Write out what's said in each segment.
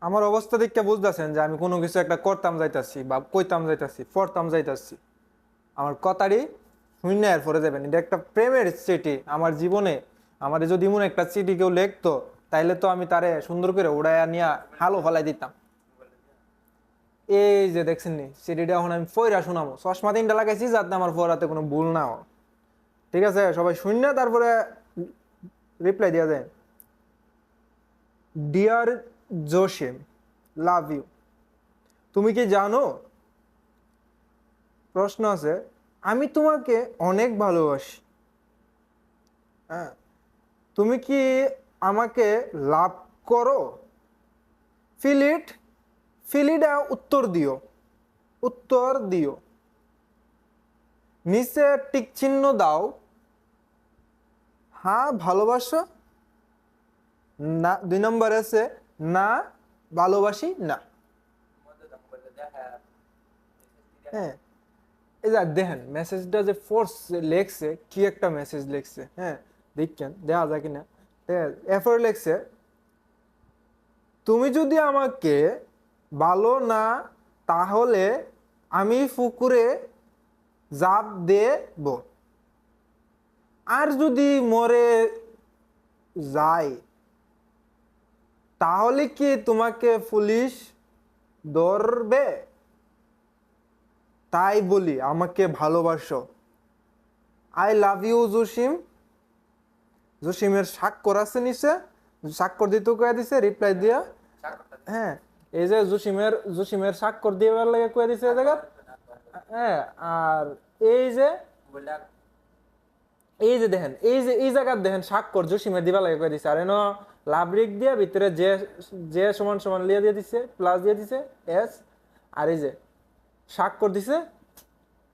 আমার অবস্থা দেখে বুঝতেছেন যে আমি কোনো কিছু একটা করতাম যাইতাছি বা কইতাম যাইতাছি পড়তাম যাইতাছি। আমার কথাটি শূন্য এর পরে যাবেন, এটা একটা প্রেমের চিঠি আমার জীবনে। আমার যদি মনে একটা চিঠি কেউ লিখতো, তাইলে তো আমি তারে সুন্দর করে উড়াইয়া নিয়ে হালো ফেলাই দিতাম। এই যে দেখছেন নি চিঠিটা, এখন আমি পয়রা শোনাবো। চশমা তিনটা লাগাইছি যাতে আমার পড়াতে কোনো ভুল না হয়। ঠিক আছে, সবাই শূন্য তারপরে রিপ্লাই দেওয়া যায়। Dear Josim, love you. তুমি কি জানো, প্রশ্ন আছে, আমি তোমাকে অনেক ভালোবাসি। হ্যাঁ, তুমি কি আমাকে লাভ করো? ফিল ইট, ফিলিডা উত্তর দিও, উত্তর দিও। নিচে টিক চিহ্ন দাও। হ্যাঁ ভালোবাসো না, 2 নম্বর আছে না ভালোবাসি না। হ্যাঁ, এই যে দেখেন মেসেজটা যে ফোর্স লেখছে, কি একটা মেসেজ লেখছে। হ্যাঁ, দেখছেন, দেখা যায় কিনা। এরপরে লেখছে, তুমি যদি আমাকে ভালো না তাহলে আমি পুকুরে জাপ দেব, আর যদি মরে যাই তাহলে কি তোমাকে পুলিশ ধরবে? তাই বলি আমাকে ভালোবাসো। I love you Jasim. জসিমের স্বাক্ষর আছে নিচে, স্বাক্ষর দিতে কয়ে দিছে রিপ্লাই দিয়া। হ্যাঁ, এই যে জসিমের স্বাক্ষর দিবার লাগে কয়ে দিছে এই জায়গা। হ্যাঁ, আর এই যে এই যে দেখেন, এই যে এই জায়গার দেখেন স্বাক্ষর জসিমের দিবা লাগে কয়ে দিছে। আর এনো লাভ রিক দিয়া ভিতরে যে যে সমান সমান লিয়া দিয়ে দিছে, প্লাস দিয়ে দিছে এস। আর এই যে স্বাক্ষর দিছে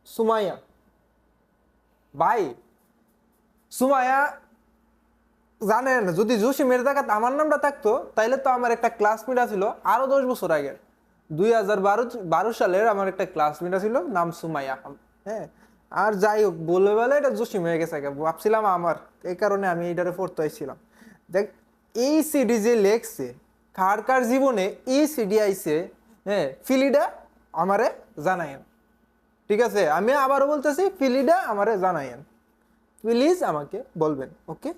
সুমাইয়া। ভাই, সুমাইয়া জানেন, যদি জসিমের জায়গাতে আমার নামটা থাকতো তাইলে তো আমার একটা ক্লাসমেট ছিল আরো 10 বছর আগের, 2012 সালের আমার একটা ক্লাসমেট ছিল, নাম সুমাইয়া। হ্যাঁ, আর যাই হোক বলে বলে এটা জসিম হয়ে গেছে, ভাবছিলাম আমার, এই কারণে আমি এটারে পড়তে আইছিলাম। দেখ, এই সিডি যে লেখছে, কার কার জীবনে এই সিডি আইছে, হ্যাঁ, ফিলিডা আমারে জানায়েন। ঠিক আছে, আমি আবারও বলতেছি, ফিলিডা আমারে জানায়েন, প্লিজ আমাকে বলবেন। ওকে।